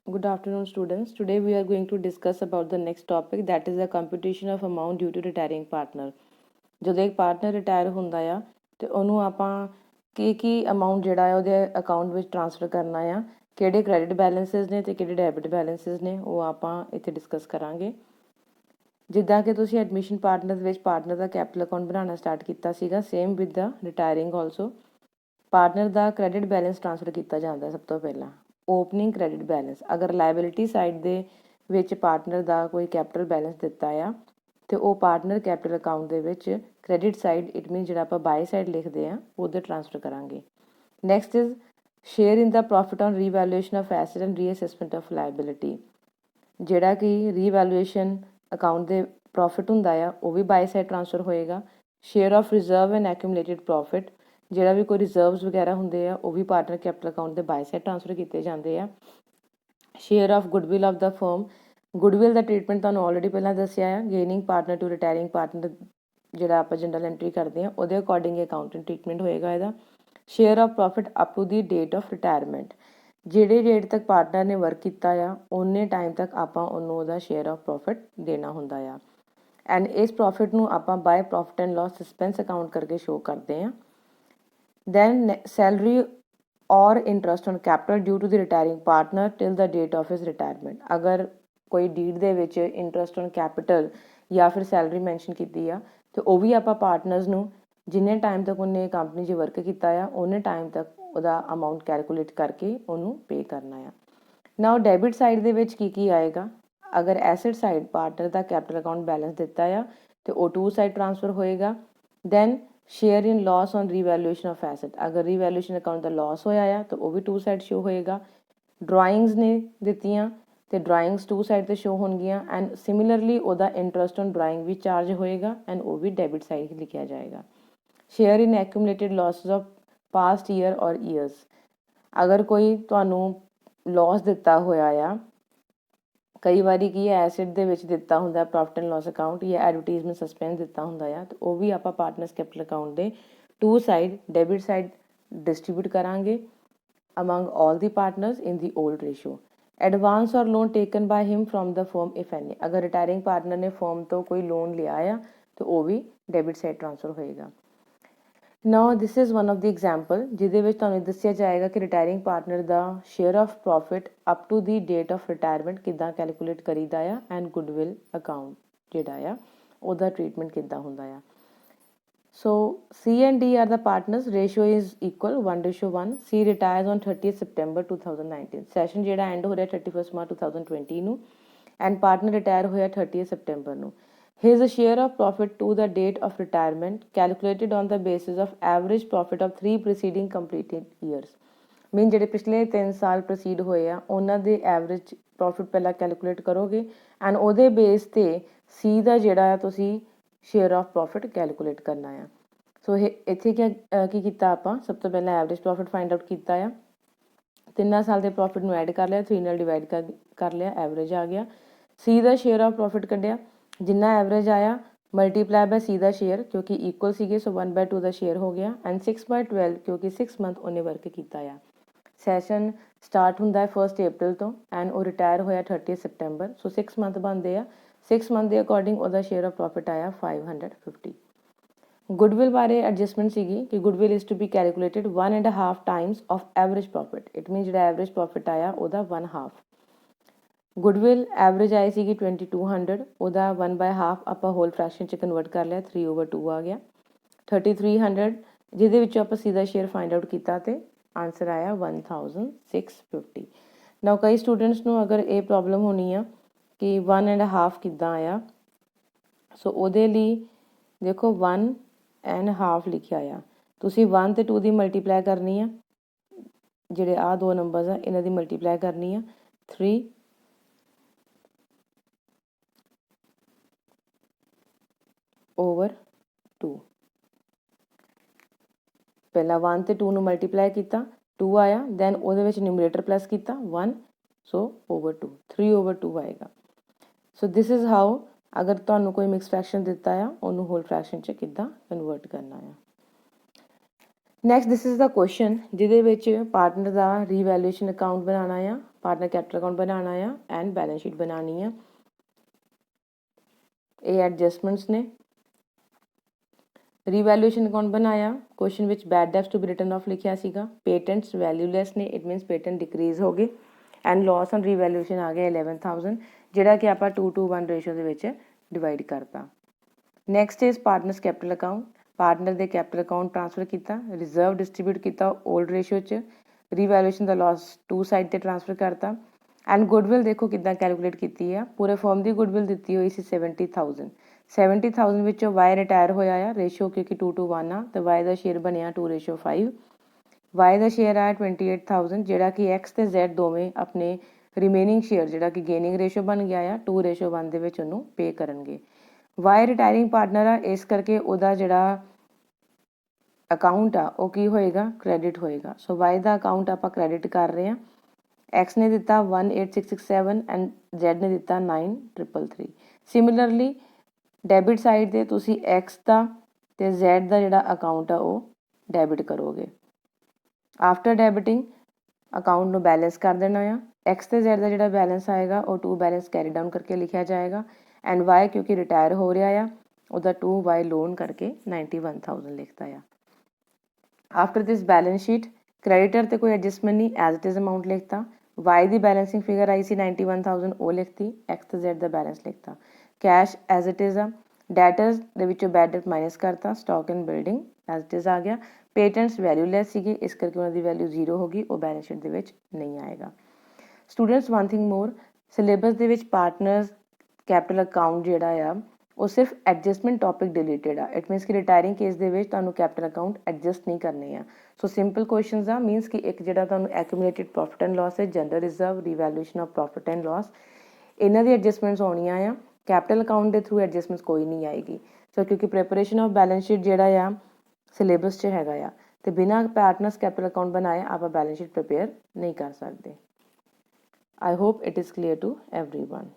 Good afternoon, students. Today we are going to discuss about the next topic, that is the computation of amount due to retiring partner. ਜਦੋਂ ਇੱਕ partner retire ਹੁੰਦਾ ਆ ਤੇ ਉਹਨੂੰ ਆਪਾਂ ਕੀ amount ਜਿਹੜਾ ਆ ਉਹਦੇ ਅਕਾਊਂਟ ਵਿੱਚ ਟ੍ਰਾਂਸਫਰ ਕਰਨਾ ਆ, ਕਿਹੜੇ ਕ੍ਰੈਡਿਟ ਬੈਲੈਂਸਸ ਨੇ ਤੇ ਕਿਹੜੇ ਡੈਬਿਟ ਬੈਲੈਂਸਸ ਨੇ, ਉਹ ਆਪਾਂ ਇੱਥੇ ਡਿਸਕਸ ਕਰਾਂਗੇ। ਜਿੱਦਾਂ ਕਿ ਤੁਸੀਂ ਐਡਮਿਸ਼ਨ ਪਾਰਟਨਰ ਵਿੱਚ ਪਾਰਟਨਰ ਦਾ ਕੈਪੀਟਲ ਅਕਾਊਂਟ ਬਣਾਉਣਾ ਸਟਾਰਟ ਕੀਤਾ ਸੀਗਾ, same with the retiring also partner ਦਾ ਕ੍ਰੈਡਿਟ ਬੈਲੈਂਸ ਟ੍ਰਾਂਸਫਰ ਕੀਤਾ ਜਾਂਦਾ ਸਭ ਤੋਂ ਪਹਿਲਾਂ। ਓਪਨਿੰਗ ਕ੍ਰੈਡਿਟ ਬੈਲੈਂਸ, ਅਗਰ ਲਾਇਬਿਲਿਟੀ ਸਾਈਡ ਦੇ ਵਿੱਚ ਪਾਰਟਨਰ ਦਾ ਕੋਈ ਕੈਪੀਟਲ ਬੈਲੈਂਸ ਦਿੱਤਾ ਆ ਤੇ ਉਹ ਪਾਰਟਨਰ ਕੈਪੀਟਲ ਅਕਾਊਂਟ ਦੇ ਵਿੱਚ ਕ੍ਰੈਡਿਟ ਸਾਈਡ, ਇਟ ਮੀਨ ਜਿਹੜਾ ਆਪਾਂ ਬਾਈ ਸਾਈਡ ਲਿਖਦੇ ਆ ਉਹਦੇ ਟ੍ਰਾਂਸਫਰ ਕਰਾਂਗੇ। Next is share in the profit on revaluation of asset and reassessment of liability, ਜਿਹੜਾ ਕਿ ਰੀਵੈਲੂਏਸ਼ਨ ਅਕਾਊਂਟ ਦੇ ਪ੍ਰੋਫਿਟ ਹੁੰਦਾ ਆ ਉਹ ਵੀ ਬਾਈ ਸਾਈਡ ਟ੍ਰਾਂਸਫਰ ਹੋਏਗਾ। Share of reserve and accumulated profit, ਜਿਹੜਾ ਵੀ ਕੋਈ ਰਿਜ਼ਰਵਸ ਵਗੈਰਾ ਹੁੰਦੇ ਆ ਉਹ ਵੀ ਪਾਰਟਨਰ ਕੈਪੀਟਲ ਅਕਾਊਂਟ ਦੇ ਬਾਈ ਸਾਈਡ ਟ੍ਰਾਂਸਫਰ ਕੀਤੇ ਜਾਂਦੇ ਆ। Share of goodwill of the firm, goodwill ਦਾ ਟ੍ਰੀਟਮੈਂਟ ਤੁਹਾਨੂੰ ਆਲਰੇਡੀ ਪਹਿਲਾਂ ਦੱਸਿਆ ਆ। Gaining partner to retiring partner ਜਿਹੜਾ ਆਪਾਂ ਜਨਰਲ ਐਂਟਰੀ ਕਰਦੇ ਆ ਉਹਦੇ ਅਕੋਰਡਿੰਗ ਅਕਾਊਂਟਿੰਗ ਟ੍ਰੀਟਮੈਂਟ ਹੋਏਗਾ ਇਹਦਾ। Share of profit up to the date of retirement, ਜਿਹੜੇ ਡੇਟ ਤੱਕ ਪਾਰਟਨਰ ਨੇ ਵਰਕ ਕੀਤਾ ਆ ਉਨੇ ਟਾਈਮ ਤੱਕ ਆਪਾਂ ਉਹਨੂੰ ਉਹਦਾ ਸ਼ੇਅਰ ਆਫ ਪ੍ਰੋਫਿਟ ਦੇਣਾ ਹੁੰਦਾ ਆ। ਐਂਡ ਇਸ ਪ੍ਰੋਫਿਟ ਨੂੰ ਆਪਾਂ by profit and loss expense account ਕਰਕੇ ਸ਼ੋ ਕਰਦੇ ਆ। ਦੈਨ ਸੈਲਰੀ ਔਰ interest on capital due to the retiring partner till the date of his retirement, ਅਗਰ ਕੋਈ ਡੀਡ ਦੇ ਵਿੱਚ ਇੰਟਰਸਟ ਔਨ ਕੈਪੀਟਲ ਜਾਂ ਫਿਰ ਸੈਲਰੀ ਮੈਂਸ਼ਨ ਕੀਤੀ ਆ ਤੇ ਉਹ ਵੀ ਆਪਾਂ ਪਾਰਟਨਰਸ ਨੂੰ ਜਿੰਨੇ ਟਾਈਮ ਤੱਕ ਉਹਨੇ ਕੰਪਨੀ 'ਚ ਵਰਕ ਕੀਤਾ ਆ ਉਹਨੇ ਟਾਈਮ ਤੱਕ ਉਹਦਾ ਅਮਾਊਂਟ ਕੈਲਕੂਲੇਟ ਕਰਕੇ ਉਹਨੂੰ ਪੇ ਕਰਨਾ ਆ। ਨਾਓ ਡੈਬਿਟ ਸਾਈਡ ਦੇ ਵਿੱਚ ਕੀ ਆਏਗਾ, ਅਗਰ ਐਸਟ ਸਾਈਡ ਪਾਰਟਨਰ ਦਾ ਕੈਪੀਟਲ ਅਕਾਊਂਟ ਬੈਲੈਂਸ ਦਿੱਤਾ ਆ ਤੇ ਉਹ ਟੂ ਸਾਈਡ ਟ੍ਰਾਂਸਫਰ ਹੋਏਗਾ। Then share in loss on revaluation of asset, ਅਗਰ ਰੀਵੈਲੂਏਸ਼ਨ ਅਕਾਊਂਟ ਦਾ ਲਾਸ ਹੋਇਆ ਆ ਤਾਂ ਉਹ ਵੀ ਟੂ ਸਾਈਡ ਸ਼ੋ ਹੋਏਗਾ। ਡਰਾਇੰਗਸ ਨੇ ਦਿੱਤੀਆਂ ਤੇ ਡਰਾਇੰਗਸ ਟੂ ਸਾਈਡ 'ਤੇ ਸ਼ੋ ਹੋਣਗੀਆਂ। ਐਂਡ ਸਿਮਿਲਰਲੀ ਉਹਦਾ ਇੰਟਰਸਟ ਔਨ ਡਰਾਇੰਗ ਵੀ ਚਾਰਜ ਹੋਏਗਾ ਐਂਡ ਉਹ ਵੀ ਡੈਬਿਟ ਸਾਈਡ ਹੀ ਲਿਖਿਆ ਜਾਏਗਾ। Share in ਐਕੂਮੂਲੇਟਿਡ ਲਾਸਿਸ of past year ਔਰ ਈਅਰਸ, ਅਗਰ ਕੋਈ ਤੁਹਾਨੂੰ ਲਾਸ ਦਿੱਤਾ ਹੋਇਆ ਆ, ਕਈ ਵਾਰੀ ਕੀ ਹੈ ਐਸਿਡ ਦੇ ਵਿੱਚ ਦਿੱਤਾ ਹੁੰਦਾ ਪ੍ਰੋਫਿਟ ਐਂਡ ਲਾਸ ਅਕਾਊਂਟ ਜਾਂ ਐਡਵਰਟੀਜ਼ਮੈਂਟ ਸਸਪੈਂਸ ਦਿੱਤਾ ਹੁੰਦਾ ਆ ਤੇ ਉਹ ਵੀ ਆਪਾਂ ਪਾਰਟਨਰਸ ਕੈਪੀਟਲ ਅਕਾਊਂਟ ਦੇ to side debit side distribute ਕਰਾਂਗੇ among all the partners in the old ratio. Advance or loan taken by him from the firm if any, अगर retiring partner ने firm तो कोई loan लिया आ तो वो भी debit side transfer होएगा। Now this is one of the example ਜਿਹਦੇ ਵਿੱਚ ਤੁਹਾਨੂੰ ਦੱਸਿਆ ਜਾਏਗਾ ਕਿ ਰਿਟਾਇਰਿੰਗ ਪਾਰਟਨਰ ਦਾ share of profit up to the date of retirement ਕਿੱਦਾਂ ਕੈਲਕੂਲੇਟ ਕਰੀਦਾ ਆ ਐਂਡ ਗੁੱਡਵਿਲ ਅਕਾਊਂਟ ਜਿਹੜਾ ਆ ਉਹਦਾ ਟ੍ਰੀਟਮੈਂਟ ਕਿੱਦਾਂ ਹੁੰਦਾ ਆ। So C and D are the partners. Ratio is equal 1:1. C retires on 30th September 2019. Session ਜਿਹੜਾ end ਹੋ ਰਿਹਾ 31st March 2020 ਨੂੰ and partner retire ਹੋਇਆ 30th September ਨੂੰ। His share of profit to the date of retirement calculated on the basis of average profit of 3 preceding completed years. ਮੀਨ ਜਿਹੜੇ ਪਿਛਲੇ 3 ਸਾਲ proceed ਹੋਏ ਆ ਉਹਨਾਂ ਦੇ ਐਵਰੇਜ ਪ੍ਰੋਫਿਟ ਪਹਿਲਾਂ ਕੈਲਕੂਲੇਟ ਕਰੋਗੇ ਐਂਡ ਉਹਦੇ ਬੇਸ ਤੇ ਸੀ ਦਾ ਜਿਹੜਾ ਆ ਤੁਸੀਂ ਸ਼ੇਅਰ ਆਫ ਪ੍ਰੋਫਿਟ ਕੈਲਕੂਲੇਟ ਕਰਨਾ ਆ। ਸੋ ਇਹ ਇੱਥੇ ਕੀ ਕੀਤਾ ਆਪਾਂ, ਸਭ ਤੋਂ ਪਹਿਲਾਂ ਐਵਰੇਜ ਪ੍ਰੋਫਿਟ ਫਾਈਂਡ ਆਊਟ ਕੀਤਾ ਆ, 3 ਸਾਲ ਦੇ ਪ੍ਰੋਫਿਟ ਨੂੰ ਐਡ ਕਰ ਲਿਆ, 3 ਨਾਲ ਡਿਵਾਈਡ ਕਰ ਲਿਆ, ਐਵਰੇਜ ਆ ਗਿਆ। ਸੀ ਦਾ ਸ਼ੇਅਰ ਆਫ ਪ੍ਰੋਫਿਟ ਕੱਢਿਆ, ਜਿੰਨਾ ਐਵਰੇਜ ਆਇਆ ਮਲਟੀਪਲਾਈ ਬਾਈ ਸੀ ਦਾ ਸ਼ੇਅਰ ਕਿਉਂਕਿ ਇਕੁਅਲ ਸੀਗੇ ਸੋ 1/2 ਦਾ ਸ਼ੇਅਰ ਹੋ ਗਿਆ ਐਂਡ 6/12 ਕਿਉਂਕਿ 6 ਮੰਥ ਉਹਨੇ ਵਰਕ ਕੀਤਾ ਆ। ਸੈਸ਼ਨ ਸਟਾਰਟ ਹੁੰਦਾ ਹੈ 1 April ਤੋਂ ਐਂਡ ਉਹ ਰਿਟਾਇਰ ਹੋਇਆ 30 September, ਸੋ 6 ਮੰਥ ਬਣਦੇ ਆ। 6 ਮੰਥ ਦੇ ਅਕੋਰਡਿੰਗ ਉਹਦਾ ਸ਼ੇਅਰ ਆਫ ਪ੍ਰੋਫਿਟ ਆਇਆ 550। ਗੁੱਡਵਿਲ ਬਾਰੇ ਐਡਜਸਟਮੈਂਟ ਸੀਗੀ ਕਿ goodwill is to be calculated 1.5 times of average profit, it mean ਜਿਹੜਾ ਐਵਰੇਜ ਪ੍ਰੋਫਿਟ ਆਇਆ ਉਹਦਾ 1/2। ਗੁੱਡਵਿਲ ਐਵਰੇਜ ਆਈ ਸੀਗੀ 2200, ਉਹਦਾ 1/2 ਆਪਾਂ ਹੋਲ ਫਰੈਕਸ਼ਨ 'ਚ ਕਨਵਰਟ ਕਰ ਲਿਆ, 3/2 ਆ ਗਿਆ। 3300 ਜਿਹਦੇ ਵਿੱਚੋਂ ਆਪਾਂ ਸਿੱਧਾ ਸ਼ੇਅਰ ਫਾਈਂਡ ਆਊਟ ਕੀਤਾ ਤੇ ਆਂਸਰ ਆਇਆ 1650। ਨਾ ਕਈ ਸਟੂਡੈਂਟਸ ਨੂੰ ਅਗਰ ਇਹ ਪ੍ਰੋਬਲਮ ਹੋਣੀ ਆ ਕਿ 1.5 ਕਿੱਦਾਂ ਆਇਆ, ਸੋ ਉਹਦੇ ਲਈ ਦੇਖੋ 1.5 ਲਿਖਿਆ ਆ, ਤੁਸੀਂ 1 ਤੇ 2 ਦੀ ਮਲਟੀਪਲਾਈ ਕਰਨੀ ਆ, ਜਿਹੜੇ ਆਹ ਦੋ ਨੰਬਰਸ ਆ ਇਹਨਾਂ ਦੀ ਮਲਟੀਪਲਾਈ ਕਰਨੀ ਆ 3/2। ਪਹਿਲਾਂ 1 ਤੇ 2 ਨੂੰ ਮਲਟੀਪਲਾਈ ਕੀਤਾ 2 ਆਇਆ, ਦੈਨ ਉਹਦੇ ਵਿੱਚ ਨਿਊਮਰੇਟਰ ਪਲੱਸ ਕੀਤਾ 1, ਸੋ /2 3/2 ਆਏਗਾ। ਸੋ ਦਿਸ ਇਜ਼ ਹਾਊ ਅਗਰ ਤੁਹਾਨੂੰ ਕੋਈ ਮਿਕਸ ਫਰੈਕਸ਼ਨ ਦਿੱਤਾ ਆ ਉਹਨੂੰ ਹੋਲ ਫਰੈਕਸ਼ਨ 'ਚ ਕਿੱਦਾਂ ਕਨਵਰਟ ਕਰਨਾ ਆ। Next this is the question ਜਿਹਦੇ ਵਿੱਚ ਪਾਰਟਨਰ ਦਾ ਰੀਵੈਲੂਏਸ਼ਨ ਅਕਾਊਂਟ ਬਣਾਉਣਾ ਆ, ਪਾਰਟਨਰ ਕੈਪੀਟਲ ਅਕਾਊਂਟ ਬਣਾਉਣਾ ਆ ਐਂਡ ਬੈਲੈਂਸ ਸ਼ੀਟ ਬਣਾਉਣੀ ਆ। ਇਹ ਐਡਜਸਟਮੈਂਟਸ ਨੇ। ਰੀਵੈਲੂਏਸ਼ਨ ਅਕਾਊਂਟ ਬਣਾਇਆ, ਕੁਐਸਚਨ ਵਿੱਚ bad debts to be written off ਲਿਖਿਆ ਸੀਗਾ। ਪੇਟੈਂਟਸ ਵੈਲਿਊਲੈਸ ਨੇ, ਇਟ ਮੀਨਸ ਪੇਟੈਂਟ ਡਿਕਰੀਜ਼ ਹੋ ਗਏ ਐਂਡ ਲਾਸ ਔਨ ਰੀਵੈਲੂਏਸ਼ਨ ਆ ਗਿਆ 11,000 ਜਿਹੜਾ ਕਿ ਆਪਾਂ 2:1 ਰੇਸ਼ੋ ਦੇ ਵਿੱਚ ਡਿਵਾਈਡ ਕਰਤਾ। Next is partners capital account, partner ਦੇ ਕੈਪੀਟਲ ਅਕਾਊਂਟ ਟ੍ਰਾਂਸਫਰ ਕੀਤਾ, ਰਿਜ਼ਰਵ ਡਿਸਟਰੀਬਿਊਟ ਕੀਤਾ 올ਡ ਰੇਸ਼ੋ 'ਚ, ਰੀਵੈਲੂਏਸ਼ਨ ਦਾ ਲਾਸ ਟੂ ਸਾਈਡ 'ਤੇ ਟ੍ਰਾਂਸਫਰ ਕਰਤਾ ਐਂਡ ਗੁੱਡਵਿਲ ਦੇਖੋ ਕਿੱਦਾਂ ਕੈਲਕੂਲੇਟ ਕੀਤੀ ਆ। ਪੂਰੇ ਫਰਮ ਦੀ ਗੁੱਡਵਿਲ ਦਿੱਤੀ ਹੋਈ ਸੀ 70,000, 70,000 ਵਿੱਚੋਂ ਵਾਈ ਰਿਟਾਇਰ ਹੋਇਆ ਆ, ਰੇਸ਼ੋ ਕਿਉਂਕਿ 2:1 ਆ, ਤੇ ਵਾਈ ਦਾ ਸ਼ੇਅਰ ਬਣਿਆ 2:5। ਵਾਈ ਦਾ ਸ਼ੇਅਰ ਆਇਆ 28,000 ਜਿਹੜਾ ਕਿ ਐਕਸ ਤੇ ਜ਼ੈਡ ਦੋਵੇਂ ਆਪਣੇ ਰਿਮੇਨਿੰਗ ਸ਼ੇਅਰ ਜਿਹੜਾ ਕਿ ਗੇਨਿੰਗ ਰੇਸ਼ੋ ਬਣ ਗਿਆ ਆ 2:1 ਦੇ ਵਿੱਚ ਉਹਨੂੰ ਪੇ ਕਰਨਗੇ। ਵਾਈ ਰਿਟਾਇਰਿੰਗ ਪਾਰਟਨਰ ਆ, ਇਸ ਕਰਕੇ ਉਹਦਾ ਜਿਹੜਾ ਅਕਾਊਂਟ ਆ ਉਹ ਕੀ ਹੋਏਗਾ, ਕ੍ਰੈਡਿਟ ਹੋਏਗਾ। ਸੋ ਵਾਈ ਦਾ ਅਕਾਊਂਟ ਆਪਾਂ ਕ੍ਰੈਡਿਟ ਕਰ ਰਹੇ ਹਾਂ। ਐਕਸ ਨੇ ਦਿੱਤਾ 18,667 ਐਂਡ ਜ਼ੈਡ ਨੇ ਦਿੱਤਾ 9,333। ਸਿਮਿਲਰਲੀ ਡੈਬਿਟ ਸਾਈਡ 'ਤੇ ਤੁਸੀਂ ਐਕਸ ਦਾ ਅਤੇ ਜ਼ੈਡ ਦਾ ਜਿਹੜਾ ਅਕਾਊਂਟ ਆ ਉਹ ਡੈਬਿਟ ਕਰੋਗੇ। ਆਫਟਰ ਡੈਬਿਟਿੰਗ ਅਕਾਊਂਟ ਨੂੰ ਬੈਲੈਂਸ ਕਰ ਦੇਣਾ ਆ। ਐਕਸ ਤੇ ਜ਼ੈਡ ਦਾ ਜਿਹੜਾ ਬੈਲੈਂਸ ਆਏਗਾ ਉਹ 2 ਬੈਲੈਂਸ ਕੈਰੀ ਡਾਊਨ ਕਰਕੇ ਲਿਖਿਆ ਜਾਏਗਾ ਐਂਡ ਵਾਈ ਕਿਉਂਕਿ ਰਿਟਾਇਰ ਹੋ ਰਿਹਾ ਆ ਉਹਦਾ 2 ਵਾਈ ਲੋਨ ਕਰਕੇ 91,000 ਲਿਖਤਾ ਆ। After this balance sheet creditor 'ਤੇ ਕੋਈ ਐਡਜਸਟਮੈਂਟ ਨਹੀਂ, ਐਜ਼ ਇਟ ਇਜ਼ ਅਮਾਊਂਟ ਲਿਖਤਾ। ਵਾਈ ਦੀ ਬੈਲੈਂਸਿੰਗ ਫਿਗਰ ਆਈ ਸੀ 91,000 ਉਹ ਲਿਖਤੀ, ਐਕਸ ਤੇ ਜ਼ੈਡ ਦਾ ਬੈਲੈਂਸ ਲਿਖਤਾ। ਕੈਸ਼ ਐਜ਼ ਇਟ ਇਜ਼ ਆ। ਡੈਟਰਸ ਦੇ ਵਿੱਚੋਂ ਬੈਡ ਡੈਟ ਮਾਈਨਸ ਕਰਤਾ, stock and building as it is ਆ ਗਿਆ। ਪੇਟੈਂਟਸ ਵੈਲਿਊਲੈਸ ਸੀਗੇ, ਇਸ ਕਰਕੇ ਉਹਨਾਂ ਦੀ ਵੈਲਿਊ 0 ਹੋ ਗਈ, ਉਹ ਬੈਲੈਂਸ ਸ਼ੀਟ ਦੇ ਵਿੱਚ ਨਹੀਂ ਆਏਗਾ। ਸਟੂਡੈਂਟਸ ਵਨ ਥਿੰਗ ਮੋਰ, ਸਿਲੇਬਸ ਦੇ ਵਿੱਚ ਪਾਰਟਨਰਸ ਕੈਪੀਟਲ ਅਕਾਊਂਟ ਜਿਹੜਾ ਆ ਉਹ ਸਿਰਫ ਐਡਜਸਟਮੈਂਟ ਟੌਪਿਕ ਡਿਲੀਟਡ ਆ। ਇਟ ਮੀਨਸ ਕਿ ਰਿਟਾਇਰਿੰਗ ਕੇਸ ਦੇ ਵਿੱਚ ਤੁਹਾਨੂੰ ਕੈਪੀਟਲ ਅਕਾਊਂਟ ਐਡਜਸਟ ਨਹੀਂ ਕਰਨੇ ਆ। ਸੋ ਸਿੰਪਲ ਕੁਐਸਚਨਸ ਆ, ਮੀਨਸ ਕਿ ਇੱਕ ਜਿਹੜਾ ਤੁਹਾਨੂੰ ਐਕੂਮੂਲੇਟਿਡ ਪ੍ਰੋਫਿਟ ਐਂਡ ਲਾਸ ਹੈ, general reserve, revaluation of profit and loss, ਇਹਨਾਂ ਦੀ ਐਡਜਸਟਮੈਂਟਸ ਆਉਣੀਆਂ ਆ। ਕੈਪੀਟਲ ਅਕਾਊਂਟ ਦੇ ਥਰੂ ਐਡਜਸਟਮੈਂਟਸ ਕੋਈ ਨਹੀਂ ਆਏਗੀ। ਸੋ ਕਿਉਂਕਿ ਪ੍ਰੈਪਰੇਸ਼ਨ ਆਫ ਬੈਲੈਂਸ ਸ਼ੀਟ ਜਿਹੜਾ ਆ ਸਿਲੇਬਸ 'ਚ ਹੈਗਾ ਆ, ਅਤੇ ਬਿਨਾਂ ਪਾਰਟਨਰਸ ਕੈਪੀਟਲ ਅਕਾਊਂਟ ਬਣਾਏ ਆਪਾਂ ਬੈਲੈਂਸ ਸ਼ੀਟ ਪ੍ਰਿਪੇਅਰ ਨਹੀਂ ਕਰ ਸਕਦੇ। I hope it is clear to everyone.